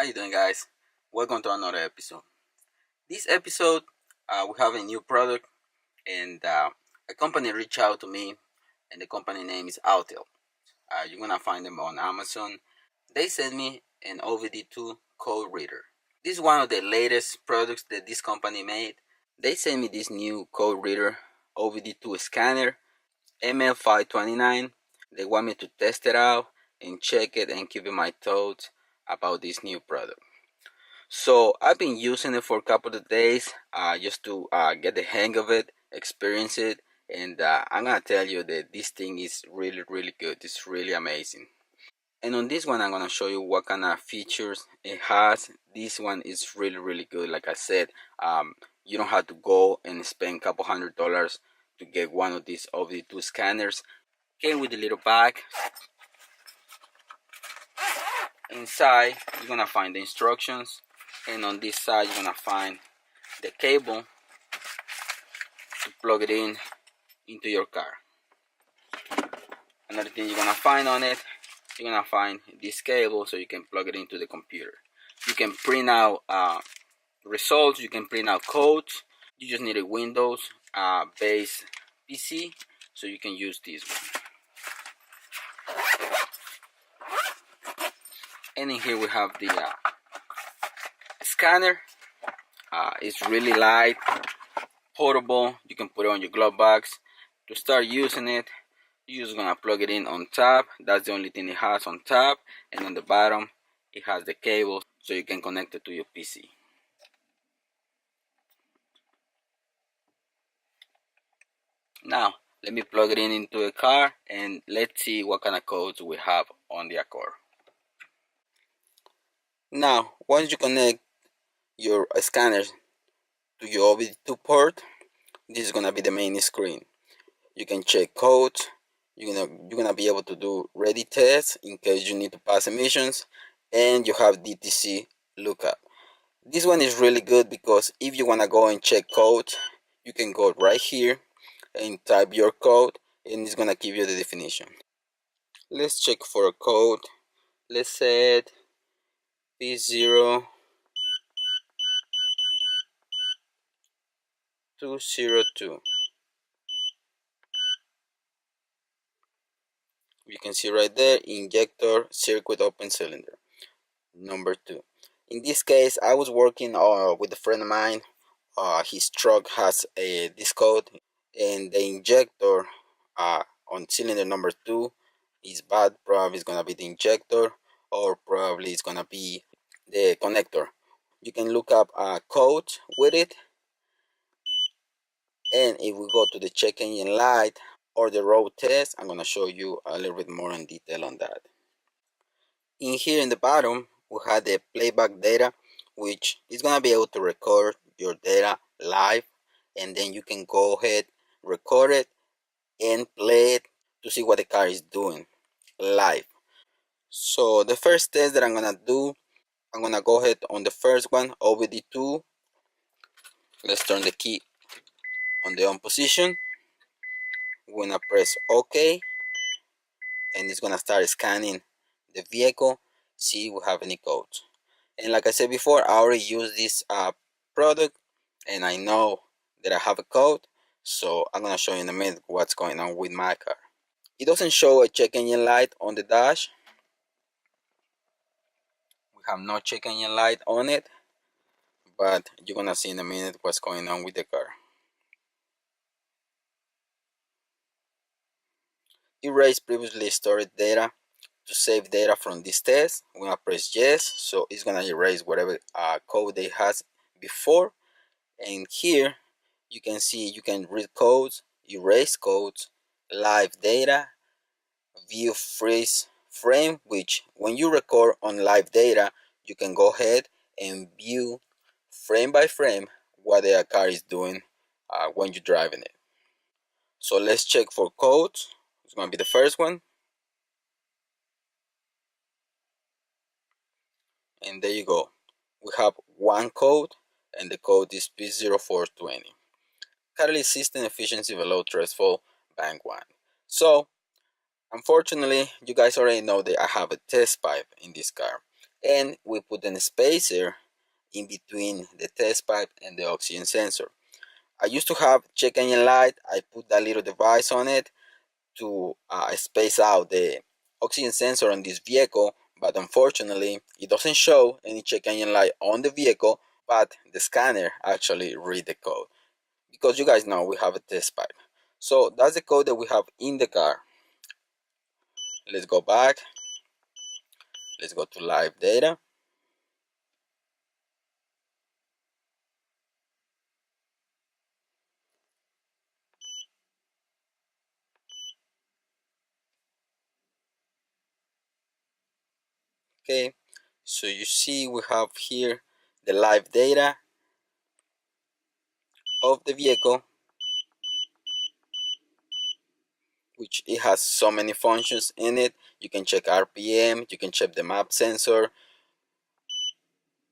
How you doing, guys? Welcome to another episode. This episode, we have a new product, and a company reached out to me, and the company name is Autel. You're gonna find them on Amazon. They sent me an OBD2 code reader. This is one of the latest products that this company made. They sent me this new code reader, OBD2 scanner, ML529. They want me to test it out and check it and give you my thoughts about this new product. So I've been using it for a couple of days just to get the hang of it, experience it, and I'm gonna tell you that this thing is really good. It's really amazing. And on this one, I'm gonna show you what kind of features it has. This one is really good. Like I said, you don't have to go and spend a couple $100 to get one of these OBD2 scanners. Came with a little bag. Inside, you're gonna find the instructions, and on this side, you're gonna find the cable to plug it in into your car. Another thing you're gonna find on it, you're gonna find this cable so you can plug it into the computer. You can print out results, you can print out codes. You just need a Windows based PC, so you can use this one. And in here we have the scanner. It's really light, portable. You can put it on your glove box. To start using it, you're just gonna plug it in on top. That's the only thing it has on top, and on the bottom it has the cable so you can connect it to your PC. Now let me plug it in into a car and let's see what kind of codes we have on the car. Now once you connect your scanners to your OBD2 port, this is gonna be the main screen. You can check codes. You're gonna be able to do ready tests in case you need to pass emissions, and you have DTC lookup. This one is really good because if you wanna go and check code, you can go right here and type your code, and it's gonna give you the definition. Let's check for a code. Let's set P0202. You can see right there, injector circuit open cylinder number 2. In this case, I was working with a friend of mine. His truck has this code, and the injector on cylinder number 2 is bad. Probably it's gonna be the injector, or probably it's gonna be the connector. You can look up code with it, and if we go to the check engine light or the road test, I'm gonna show you a little bit more in detail on that. In here in the bottom, we have the playback data, which is gonna be able to record your data live, and then you can go ahead, record it, and play it to see what the car is doing live. So the first test that I'm gonna do, I'm gonna go ahead on the first one, OBD2. Let's turn the key on the on position. We're gonna press OK, and it's gonna start scanning the vehicle, see if we have any codes. And like I said before, I already used this product, and I know that I have a code, so I'm gonna show you in a minute what's going on with my car. It doesn't show a check engine light on the dash. We have no check engine light on it, but you're gonna see in a minute what's going on with the car. Erase previously stored data. To save data from this test, we're gonna press yes, so it's gonna erase whatever code it has before. And here you can see you can read codes, erase codes, live data, view freeze frame, which when you record on live data, you can go ahead and view frame by frame what the car is doing when you're driving it. So let's check for codes. It's gonna be the first one. And there you go. We have one code, and the code is P0420. Catalyst system efficiency below threshold, bank 1. So unfortunately, you guys already know that I have a test pipe in this car, and we put a spacer in between the test pipe and the oxygen sensor. I used to have check engine light. I put that little device on it to space out the oxygen sensor on this vehicle, but unfortunately it doesn't show any check engine light on the vehicle, but the scanner actually read the code, because you guys know we have a test pipe. So that's the code that we have in the car. Let's go back. Let's go to live data. Okay, so you see we have here the live data of the vehicle, which it has so many functions in it. You can check RPM, you can check the map sensor,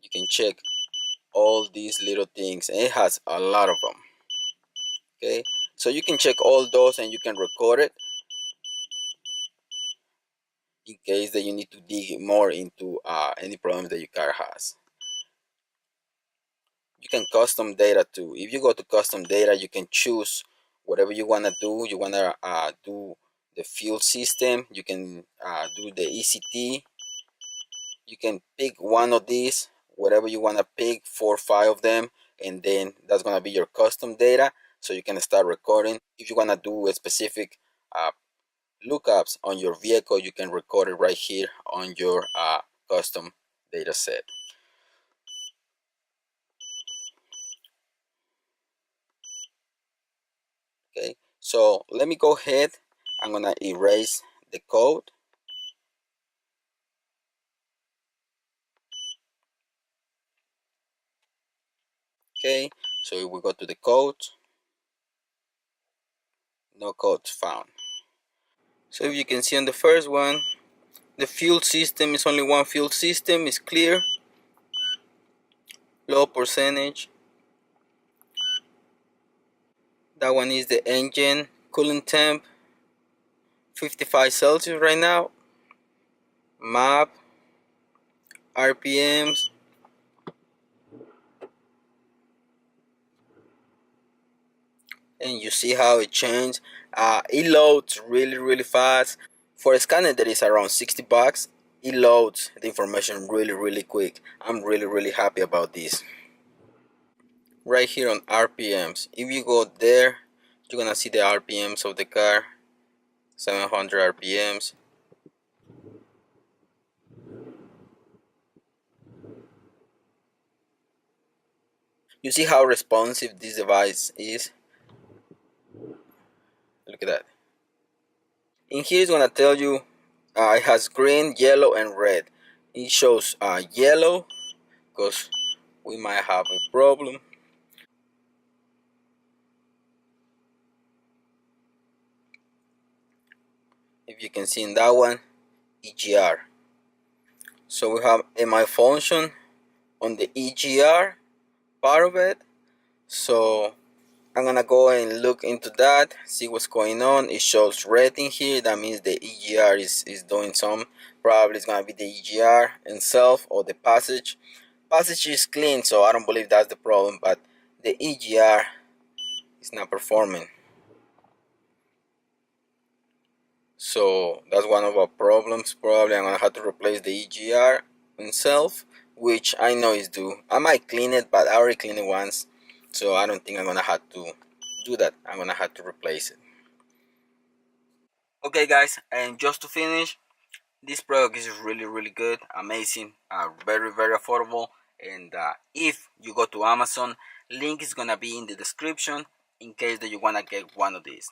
you can check all these little things, and it has a lot of them. Okay, so you can check all those and you can record it in case that you need to dig more into any problems that your car has. You can custom data too. If you go to custom data, you can choose whatever you want to do. You want to do the fuel system, you can do the ECT. You can pick one of these, whatever you want to pick, 4 or 5 of them, and then that's going to be your custom data, so you can start recording. If you want to do a specific lookups on your vehicle, you can record it right here on your custom data set. Okay, so let me go ahead. I'm going to erase the code. Okay, so if we go to the code, no code found. So if you can see on the first one, the fuel system is only one fuel system, is clear, low percentage. That one is the engine coolant temp, 55 Celsius right now. Map, RPMs, and you see how it changed. It loads really fast. For a scanner that is around 60 bucks, it loads the information really quick. I'm really happy about this. Right here on RPMs, if you go there, you're gonna see the RPMs of the car, 700 RPMs. You see how responsive this device is? Look at that. In here it's gonna tell you it has green, yellow, and red. It shows yellow because we might have a problem. If you can see in that one, EGR. So we have a malfunction on the EGR part of it. So I'm gonna go and look into that, see what's going on. It shows red in here. That means the EGR is doing some. Probably it's gonna be the EGR itself or the passage. Passage is clean, so I don't believe that's the problem, but the EGR is not performing. So that's one of our problems. Probably I'm gonna have to replace the EGR itself, which I know is due. I might clean it, but I already cleaned it once, so I don't think I'm gonna have to do that. I'm gonna have to replace it. Okay guys, and just to finish, this product is really good, amazing, very affordable. And if you go to Amazon, link is gonna be in the description in case that you wanna get one of these.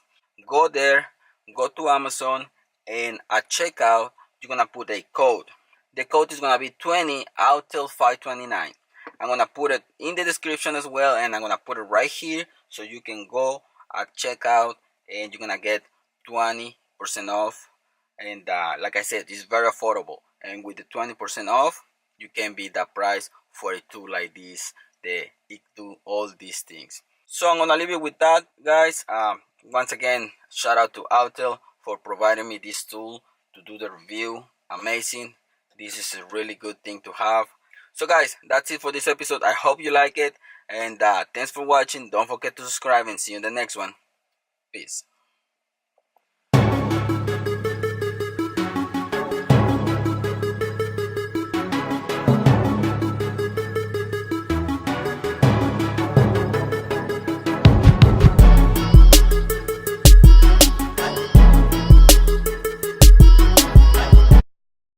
Go there, go to Amazon, and at checkout you're gonna put a code. The code is gonna be 20 Autel 529. I'm gonna put it in the description as well, and I'm gonna put it right here so you can go at checkout and you're gonna get 20% off. And like I said, it's very affordable, and with the 20% off you can beat that price for a tool like this. It do all these things. So I'm gonna leave you with that, guys. Once again, shout out to Autel for providing me this tool to do the review. Amazing. This is a really good thing to have. So guys, that's it for this episode. I hope you like it, and thanks for watching. Don't forget to subscribe, and see you in the next one. Peace.